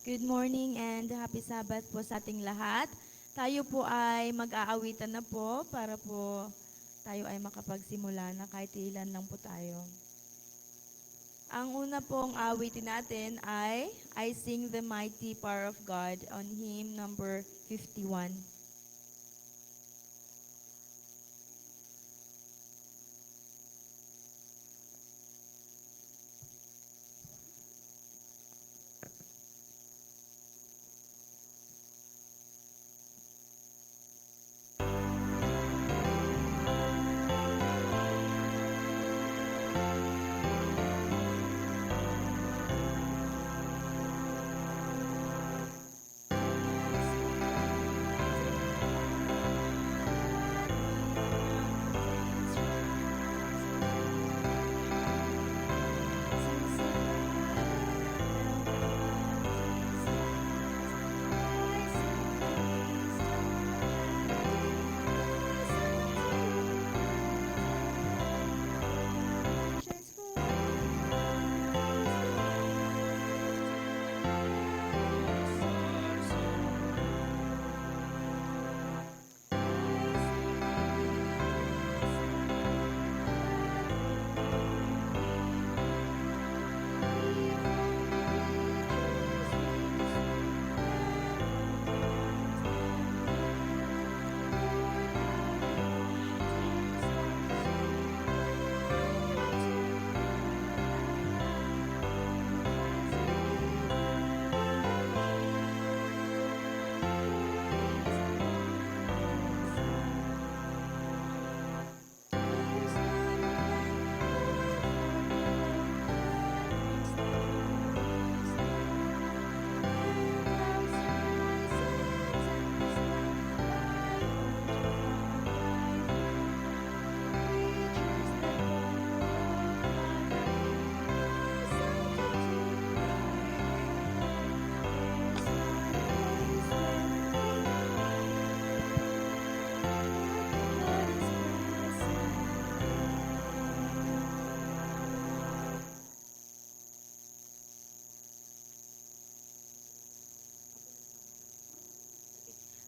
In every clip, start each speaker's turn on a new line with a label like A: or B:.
A: Good morning and happy Sabbath po sa ating lahat. Tayo po ay mag-aawitan na po para po tayo ay makapagsimula na kahit ilan lang po tayo. Ang una pong awitin natin ay I Sing the Mighty Power of God on hymn number 51.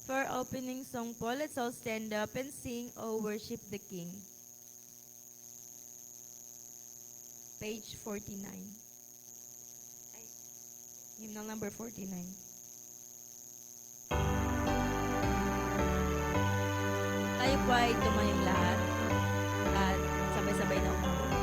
A: For our opening song po, let's all stand up and sing, Oh Worship the King. Page 49. Ay, hymnal number 49. Tayo po ay tumayong lahat at sabay-sabay na umuwi.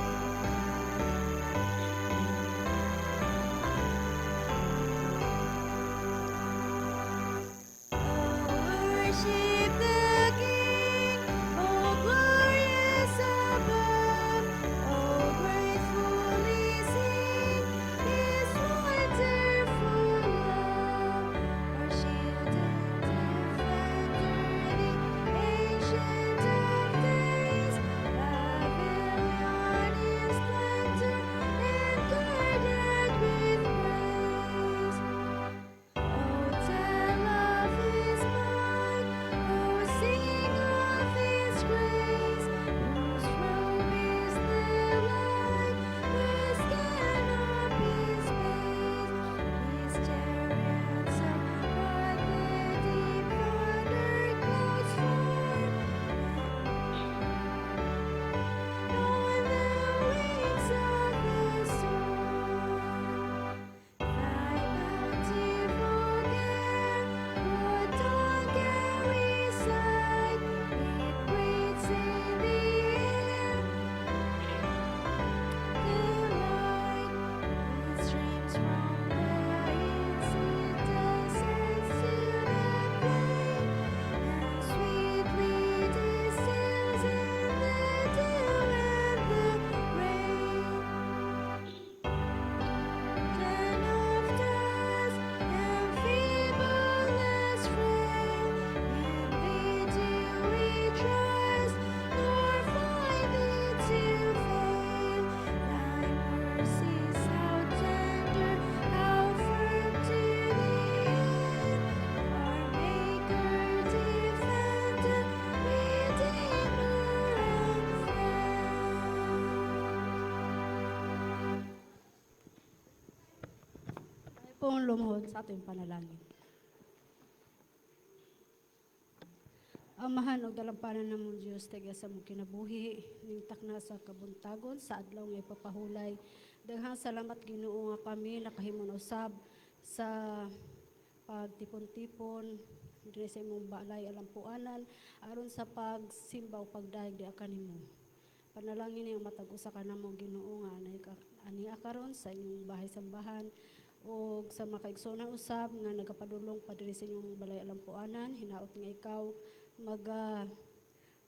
A: Worship the King, oh glorious above, oh gratefully sing His wonderful love. Our shield and defender, the Ancient of
B: pong lumuhod sa ating panalangin. Amahan o dalampanan namong Diyos, taga sa mong kinabuhi, ning takna sa kabuntagon, sa adlaw nga ipapahulay. Daghang salamat Ginoo nga kami nakahimon usab sa pagtipon-tipon, diri sa imong balay alampuanan, aron sa pagsimba o pagdaig di kanimo. Panalangin niyang matag-usa ka namo Ginoo nga ani karon sa inyong bahay-sambahan, o sa mga kaigsoonang usab nga nagapadulong pa diri sa inyong balay alampuanan, hinaot nga ikaw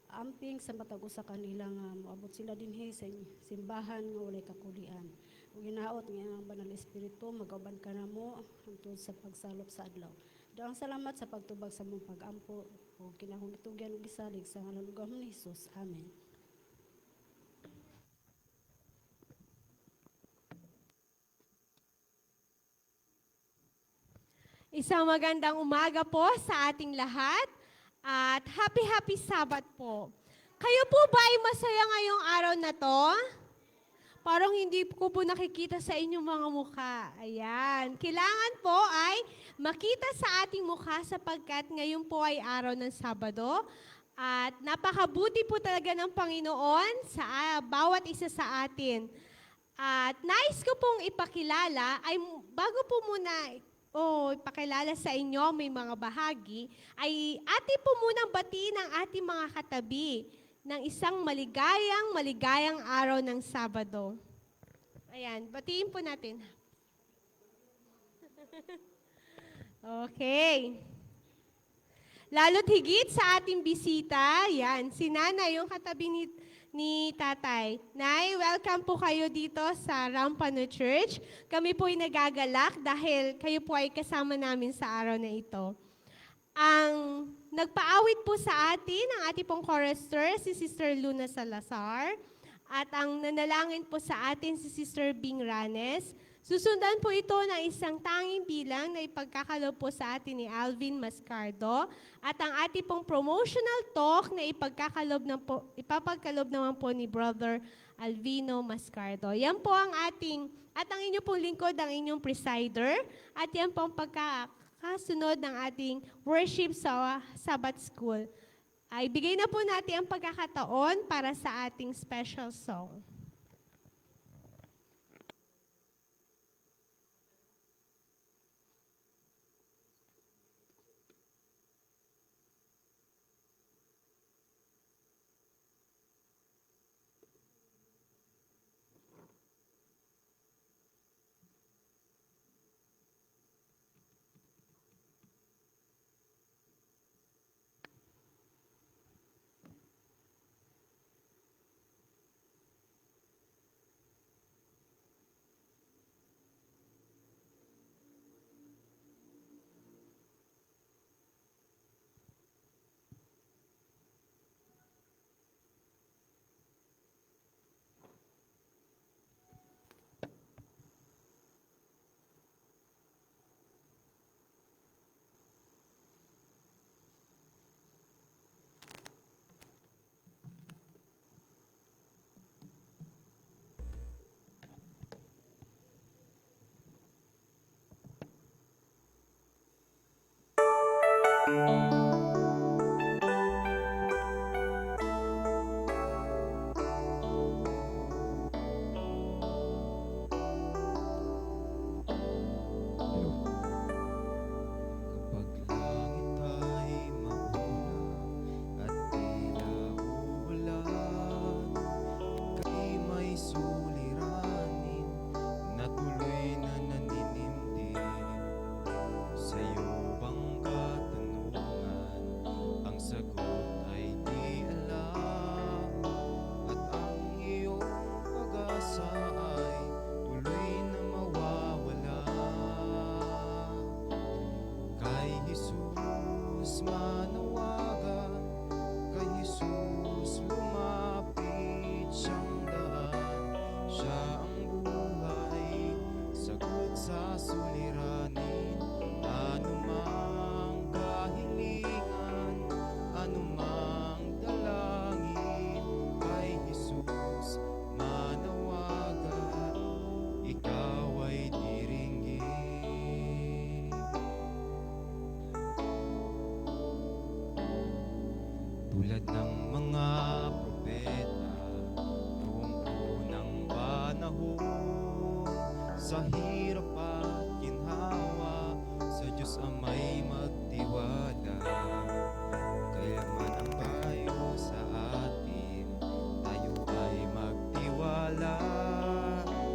B: amping sa matag-usa kanila nga moabot sila dinhi sa simbahan nga walay kakulian. Ug hinaot nga ang Banal Espiritu magauban ka namo hangtod sa pagsalop sa adlaw. Daang salamat sa pagtubag sa mong pag-ampo o kinahangitugyan ug gisalig sa ngalan ug ni Hesus. Amen.
C: Isang magandang umaga po sa ating lahat at happy Sabat po. Kayo po ba ay masaya ngayong araw na to? Parang hindi ko po nakikita sa inyong mga mukha. Ayan. Kailangan po ay makita sa ating mukha sapagkat ngayon po ay araw ng Sabado. At napakabuti po talaga ng Panginoon sa bawat isa sa atin. At nais ko pong ipakilala, ay bago po muna ipakilala sa inyo may mga bahagi, ay atin po munang batiin ang ating mga katabi ng isang maligayang araw ng Sabado. Ayan, batiin po natin. Okay. Lalo't higit sa ating bisita, yan, si Nanay, yung katabi ni Tatay. Nay, welcome po kayo dito sa Rampano Church. Kami po ay nagagalak dahil kayo po ay kasama namin sa araw na ito. Ang nagpaawit po sa atin, ang ating pong chorister, si Sister Luna Salazar. At ang nanalangin po sa atin, si Sister Bing Ranes. Susundan po ito ng isang tanging bilang na ipagkakalob po sa atin ni Alvin Mascardo at ang ating pong promotional talk na ipapagkalob naman po ni Brother Alvino Mascardo. Yan po ang at ang inyong pong lingkod, ang inyong presider, at yan po ang pagkakasunod ng ating worship sa Sabbath School. Ay bigay na po natin ang pagkakataon para sa ating special song.
D: sa hirap at ginhawa, sa Diyos Ama'y magtiwala. Kailanman ang payo sa atin, tayo ay magtiwala.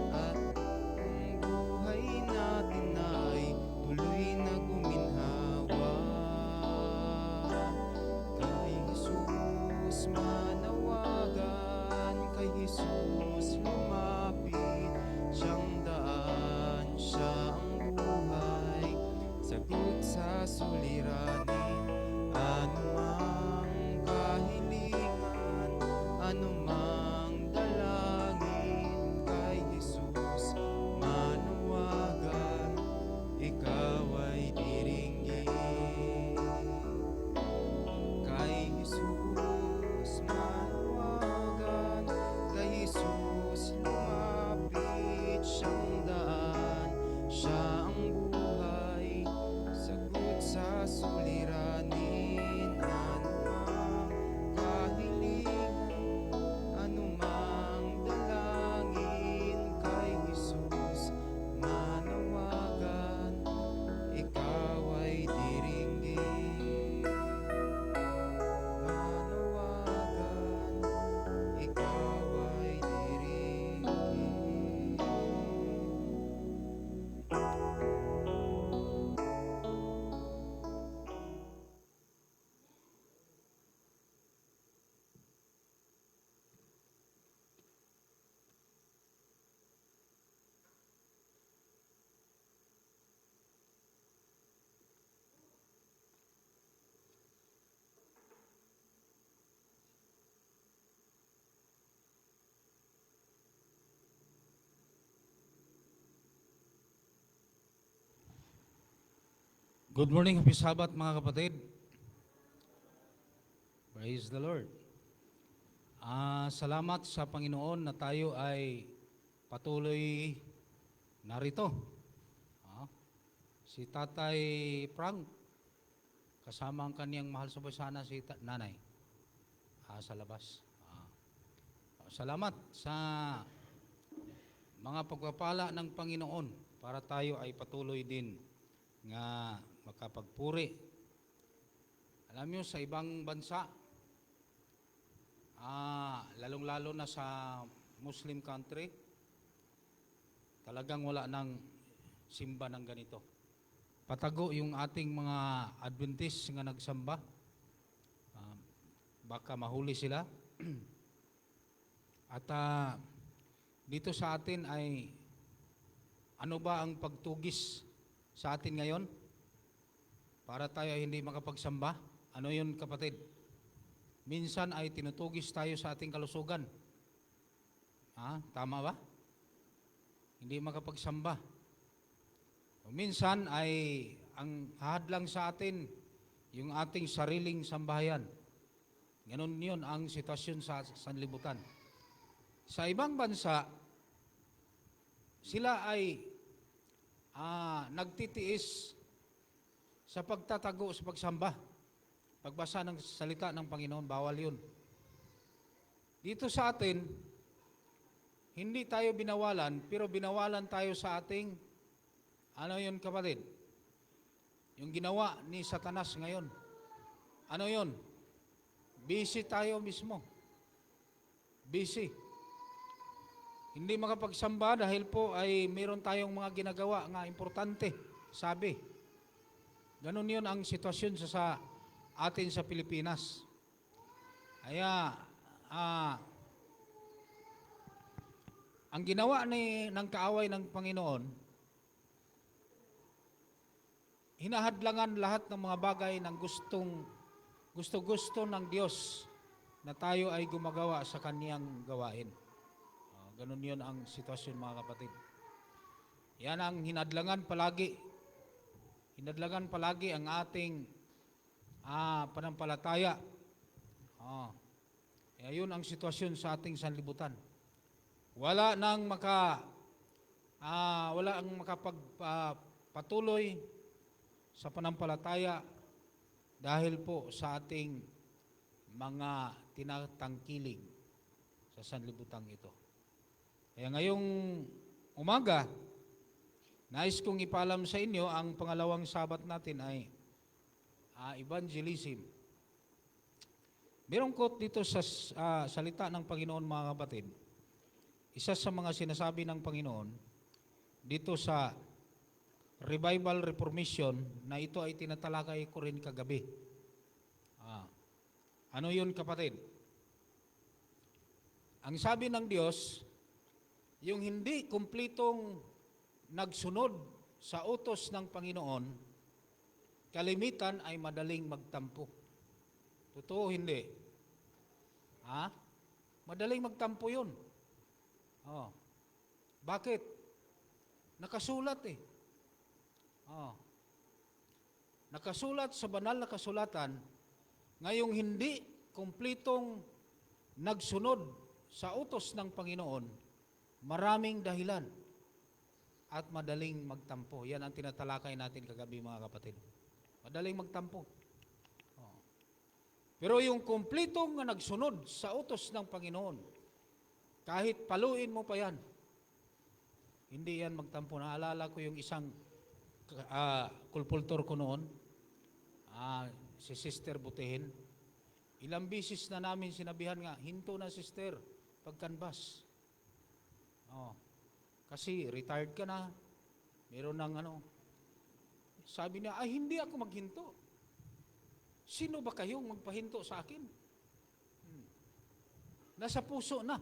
D: At kung buhay natin ay tuloy na guminhawa, kay Jesus manawagan, kay Jesus lumapit, siyang daan, siya ang buhay, sagot sa suliranin, anumang kahilingan, anumang dalangin, kay Jesus manawagan, ikaw ay diringgin. Kay Jesus manawagan, kay Jesus lumapit, siyang daan, siya ang buhay, sagot sa suliranin, anumang kahilingan, anumang dalangin, kay Jesus manawagan, ikaw ay diringgin. Manawagan, ikaw ay diringgin.
E: Good morning, happy Sabbath mga kapatid. Praise the Lord. Salamat sa Panginoon na tayo ay patuloy narito. Si Tatay Frank, kasama ang kaniyang mahal sa buhay sana si Nanay sa labas. Salamat sa mga pagpapala ng Panginoon para tayo ay patuloy din nga makapagpuri. Alam niyo, sa ibang bansa, lalong-lalo na sa Muslim country, talagang wala nang simba ng ganito. Patago yung ating mga Adventist nga nagsamba. Baka mahuli sila. At dito sa atin ay ano ba ang pagtugis sa atin ngayon para tayo ay hindi makapagsamba? Ano yun, kapatid? Minsan ay tinutugis tayo sa ating kalusugan. Tama ba? Hindi makapagsamba. O minsan ay ang hadlang sa atin yung ating sariling sambahayan. Ganon yun ang sitwasyon sa sanlibutan. Sa ibang bansa, sila ay nagtitiis sa pagtatago sa pagsamba. Pagbasa ng salita ng Panginoon, bawal yun. Dito sa atin, hindi tayo binawalan, pero binawalan tayo sa ating, ano yun, kapatid? Yung ginawa ni Satanas ngayon. Ano yun? Busy tayo mismo. Busy. Hindi makapagsamba dahil po ay meron tayong mga ginagawa nga importante, sabi. Ganon yun ang sitwasyon sa atin sa Pilipinas. Kaya, ang ginawa ng kaaway ng Panginoon, hinahadlangan lahat ng mga bagay ng gusto-gusto ng Diyos na tayo ay gumagawa sa kaniyang gawain. Ganon yun ang sitwasyon, mga kapatid. Yan ang hinadlangan palagi. Hinadlangan palagi ang ating panampalataya. Yun ang sitwasyon sa ating sanlibutan. Wala ang makapagpatuloy sa panampalataya dahil po sa ating mga tinatangkilig sa sanlibutan ito. Kaya ngayong umaga, Nais kong ipaalam sa inyo, ang pangalawang sabat natin ay evangelism. Merong quote dito sa salita ng Panginoon, mga kapatid. Isa sa mga sinasabi ng Panginoon dito sa Revival Reformation na ito ay tinatalakay ko rin kagabi. Ano yun, kapatid? Ang sabi ng Diyos, yung hindi kumplitong nagsunod sa utos ng Panginoon, kalimitan ay madaling magtampo. Totoo, hindi? Madaling magtampo yun. Bakit? Nakasulat eh. Nakasulat sa banal na kasulatan, ngayong hindi kumplitong nagsunod sa utos ng Panginoon, maraming dahilan at madaling magtampo. Yan ang tinatalakay natin kagabi, mga kapatid. Madaling magtampo. Pero yung kumplitong nagsunod sa utos ng Panginoon, kahit paluin mo pa yan, hindi yan magtampo. Naalala ko yung isang kulpultor ko noon, si Sister Butehin. Ilang bisis na namin sinabihan nga, hinto na sister, pagkanbas. Kasi retired ka na, meron ng sabi niya, hindi ako maghinto. Sino ba kayong magpahinto sa akin? Nasa puso na.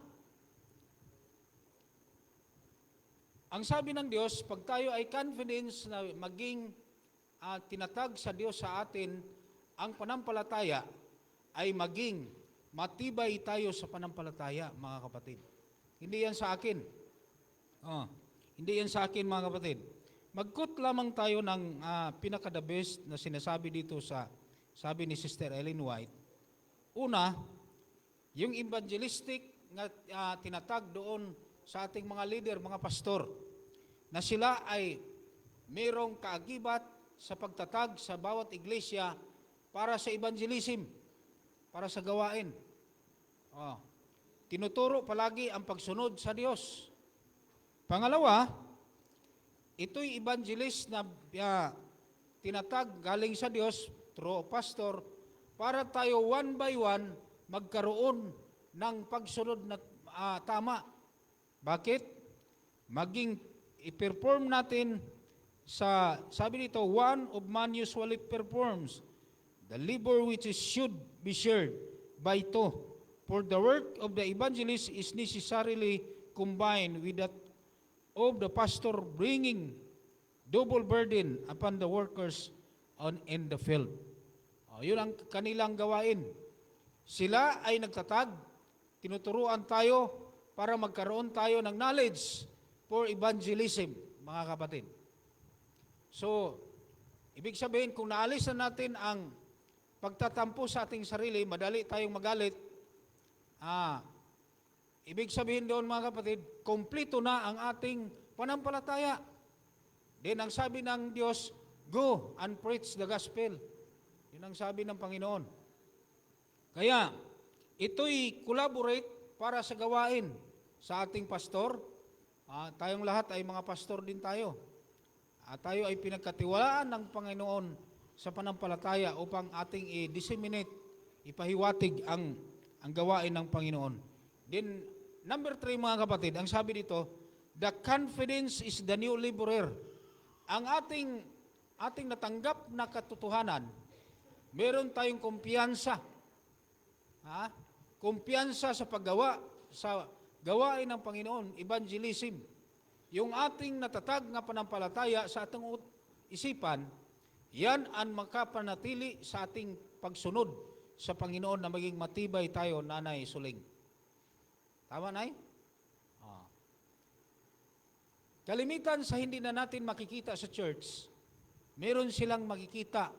E: Ang sabi ng Diyos, pag tayo ay confidence na maging tinatag sa Diyos sa atin, ang panampalataya ay maging matibay tayo sa panampalataya, mga kapatid. Hindi yan sa akin. Hindi yan sa akin, mga kapatid. Magkot lamang tayo ng pinaka-the best na sinasabi dito sa sabi ni Sister Ellen White. Una, yung evangelistic na tinatag doon sa ating mga leader, mga pastor, na sila ay mayroong kaagibat sa pagtatag sa bawat iglesia para sa evangelism, para sa gawain. Tinuturo palagi ang pagsunod sa Diyos. Pangalawa, ito'y evangelist na tinatag galing sa Diyos through pastor para tayo one by one magkaroon ng pagsunod na tama. Bakit? Maging i-perform natin sa, sabi dito, one of man usually performs the labor which should be shared by two. For the work of the evangelist is necessarily combined with that of the pastor, bringing double burden upon the workers in the field. Yun ang kanilang gawain. Sila ay nagtatag, tinuturuan tayo para magkaroon tayo ng knowledge for evangelism, mga kapatid. So, ibig sabihin, kung naalis na natin ang pagtatampo sa ating sarili, madali tayong magalit, ibig sabihin doon, mga kapatid, kompleto na ang ating panampalataya. Then, ang sabi ng Diyos, go and preach the gospel. Yun ang sabi ng Panginoon. Kaya, ito'y collaborate para sa gawain sa ating pastor. Tayong lahat ay mga pastor din tayo. Tayo ay pinagkatiwalaan ng Panginoon sa panampalataya upang ating i-disseminate, ipahiwatig ang gawain ng Panginoon. Then, number 3, mga kapatid, ang sabi dito, the confidence is the new laborer. Ang ating natanggap na katotohanan, meron tayong kumpiyansa. Kumpiyansa sa paggawa, sa gawain ng Panginoon, evangelism. Yung ating natatag na panampalataya sa ating isipan, yan ang makapanatili sa ating pagsunod sa Panginoon na maging matibay tayo, Nanay Suling. Tama, Nay? Kalimitan sa hindi na natin makikita sa church, meron silang makikita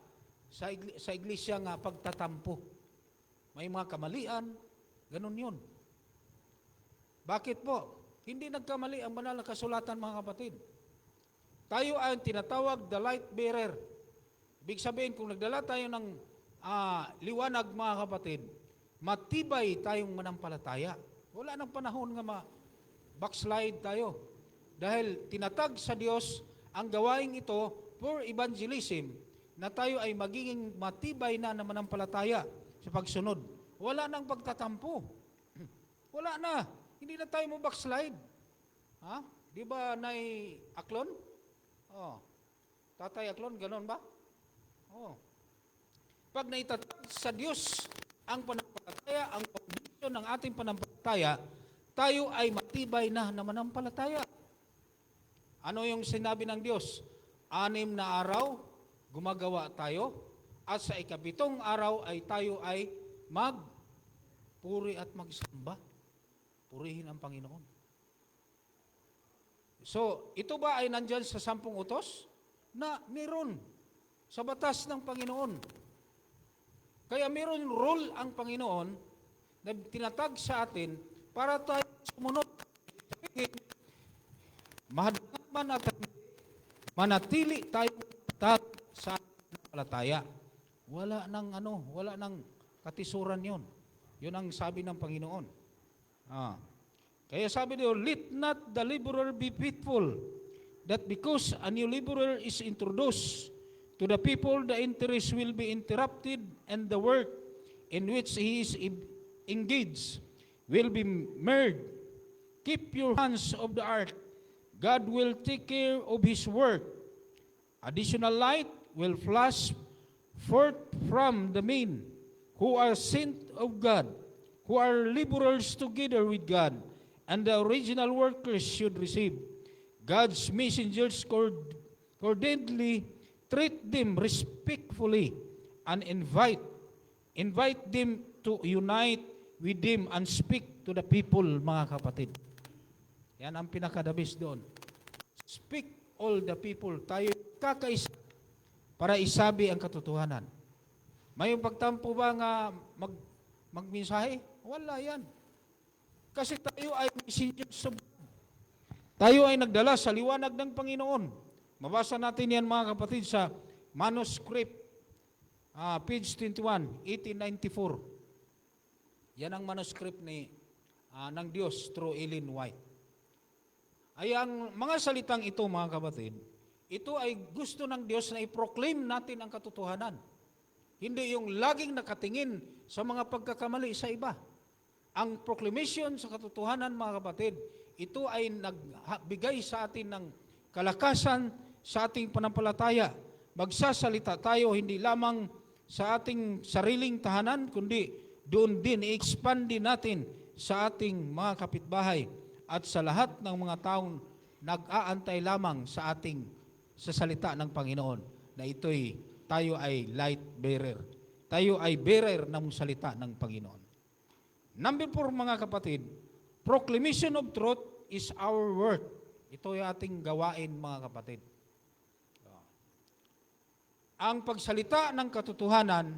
E: sa iglesia nga pagtatampo. May mga kamalian, ganun yun. Bakit po? Hindi nagkamali ang banal na kasulatan, mga kapatid. Tayo ay tinatawag the light bearer. Ibig sabihin, kung nagdala tayo ng liwanag, mga kapatid, matibay tayong manampalataya. Wala nang panahon nga backslide tayo. Dahil tinatag sa Diyos ang gawain ito for evangelism, na tayo ay magiging matibay na mananampalataya sa pagsunod. Wala nang pagtatampo. Wala na. Hindi na tayo mo backslide. Ha? Di ba, Nay Aklon? Oh. Tatay Aklon, ganon ba? Oh. Pag naitatag sa Diyos ang pananampalataya, ang foundation ng ating pananampalataya, tayo ay matibay na mananampalataya. Ano yung sinabi ng Diyos? 6 na araw, gumagawa tayo, at sa 7 araw ay tayo ay magpuri at magsamba. Purihin ang Panginoon. So, ito ba ay nandyan sa 10 utos? Na meron sa batas ng Panginoon. Kaya meron rule ang Panginoon na tinatag sa atin para tayo sumunod. Mahadlang man at manatili tayo sa palataya. Wala nang katisuran yon. Yun ang sabi ng Panginoon. Kaya sabi niyo, let not the laborer be faithful, that because a new laborer is introduced to the people, the interest will be interrupted and the work in which he is engaged will be marred. Keep your hands off the ark. God will take care of his work. Additional light will flash forth from the men who are sent of God, who are laborers together with God, and the original workers should receive. God's messengers cordially treat them respectfully and invite them to unite with them and speak to the people, mga kapatid. Yan ang pinakadabis doon. Speak all the people. Tayo kakaisa para isabi ang katotohanan. May pagtampo ba nga magmensahe? Wala yan. Kasi tayo ay messengers of God. Tayo ay nagdala sa liwanag ng Panginoon. Mabasa natin yan, mga kapatid, sa manuscript, page 21, 1894. Yan ang manuscript ng Diyos through Ellen White. Ay ang mga salitang ito, mga kapatid, ito ay gusto ng Diyos na i-proclaim natin ang katotohanan. Hindi yung laging nakatingin sa mga pagkakamali sa iba. Ang proclamation sa katotohanan, mga kapatid, ito ay nagbigay sa atin ng kalakasan sa ating panampalataya. Magsasalita tayo hindi lamang sa ating sariling tahanan, kundi doon din i-expand din natin sa ating mga kapitbahay at sa lahat ng mga taong nag-aantay lamang sa salita ng Panginoon na tayo ay light bearer. Tayo ay bearer ng salita ng Panginoon. Number 4, mga kapatid, proclamation of truth is our work. Ito ay ating gawain, mga kapatid. Ang pagsalita ng katotohanan,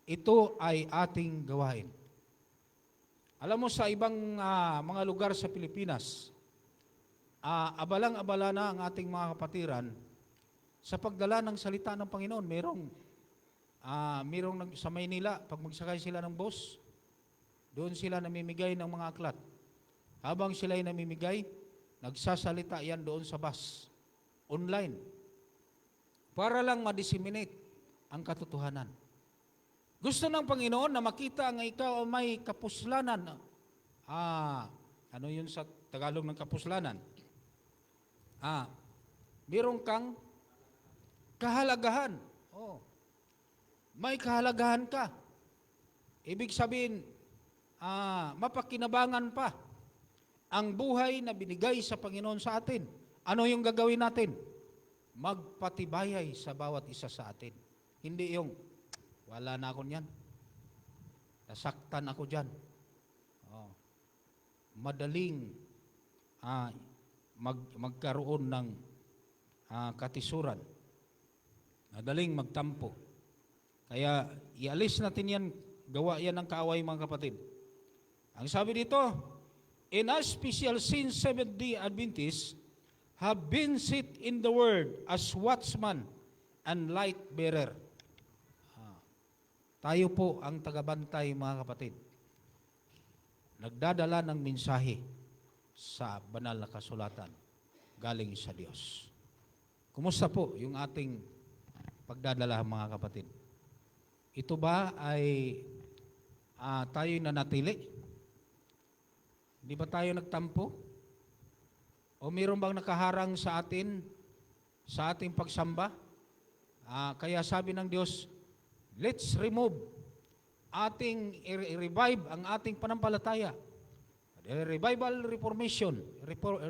E: ito ay ating gawain. Alam mo, sa ibang mga lugar sa Pilipinas, abalang-abala na ang ating mga kapatiran sa pagdala ng salita ng Panginoon. Merong sa Maynila, pag magsakay sila ng bus, doon sila namimigay ng mga aklat. Habang sila ay namimigay, nagsasalita yan doon sa bus, online, para lang ma-disseminate ang katotohanan. Gusto ng Panginoon na makita ang ikaw may kapuslanan. Ano yun sa Tagalog ng kapuslanan? Meron kang kahalagahan. May kahalagahan ka. Ibig sabihin, mapakinabangan pa ang buhay na binigay sa Panginoon sa atin. Ano yung gagawin natin? Magpatibayay sa bawat isa sa atin. Hindi yung, wala na ako niyan. Nasaktan ako dyan. Madaling magkaroon ng katisuran. Madaling magtampo. Kaya ialis natin yan, gawa yan ng kaaway, mga kapatid. Ang sabi dito, in a special since Seventh-day Adventists have been set in the word as watchman and light bearer. Tayo po ang tagabantay, mga kapatid. Nagdadala ng mensahe sa banal na kasulatan galing sa Diyos. Kumusta po yung ating pagdadala, mga kapatid? Ito ba ay tayo'y nanatili? Di ba tayo nagtampo? O mayroon bang nakaharang sa atin, sa ating pagsamba? Kaya sabi ng Diyos, let's remove, revive ang ating panampalataya. Revival, reformation,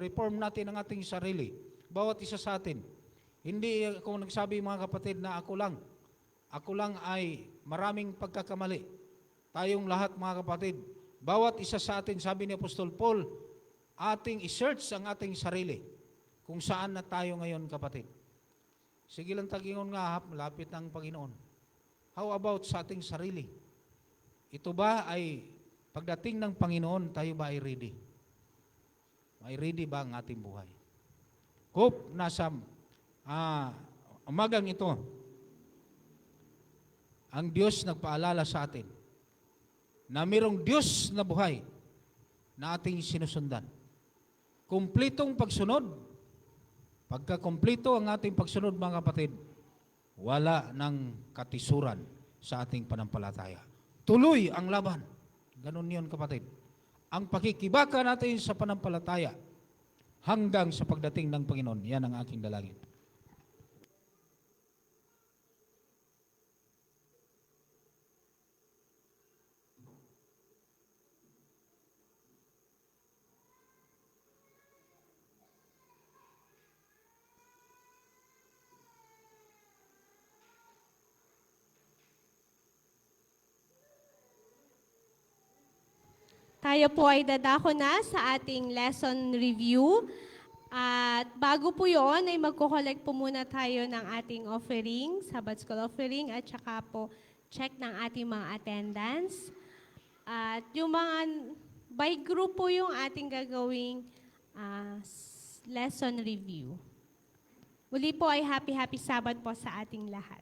E: reform natin ang ating sarili. Bawat isa sa atin. Hindi ako nagsabi, mga kapatid, na ako lang. Ako lang ay maraming pagkakamali. Tayong lahat, mga kapatid, bawat isa sa atin, sabi ni Apostol Paul, ating i-search ang ating sarili. Kung saan na tayo ngayon, kapatid. Sige lang tagingon nga, malapit ng Panginoon. How about sa ating sarili? Ito ba ay pagdating ng Panginoon, tayo ba ay ready? May ready ba ang ating buhay? Hope, nasa umagang ito, ang Diyos nagpaalala sa atin na mayroong Diyos na buhay na ating sinusundan. Kumplitong pagsunod. Pagka kumplito ang ating pagsunod, mga kapatid, wala ng katisuran sa ating panampalataya. Tuloy ang laban. Ganun yun, kapatid. Ang pakikibaka natin sa panampalataya hanggang sa pagdating ng Panginoon, yan ang aking dalangin.
C: Tayo po ay dadako na sa ating lesson review. At bago po yon ay magko-collect po muna tayo ng ating offering, Sabbath School offering, at saka po check ng ating mga attendance. At yung mga by group po yung ating gagawing lesson review. Muli po ay happy Sabbath po sa ating lahat.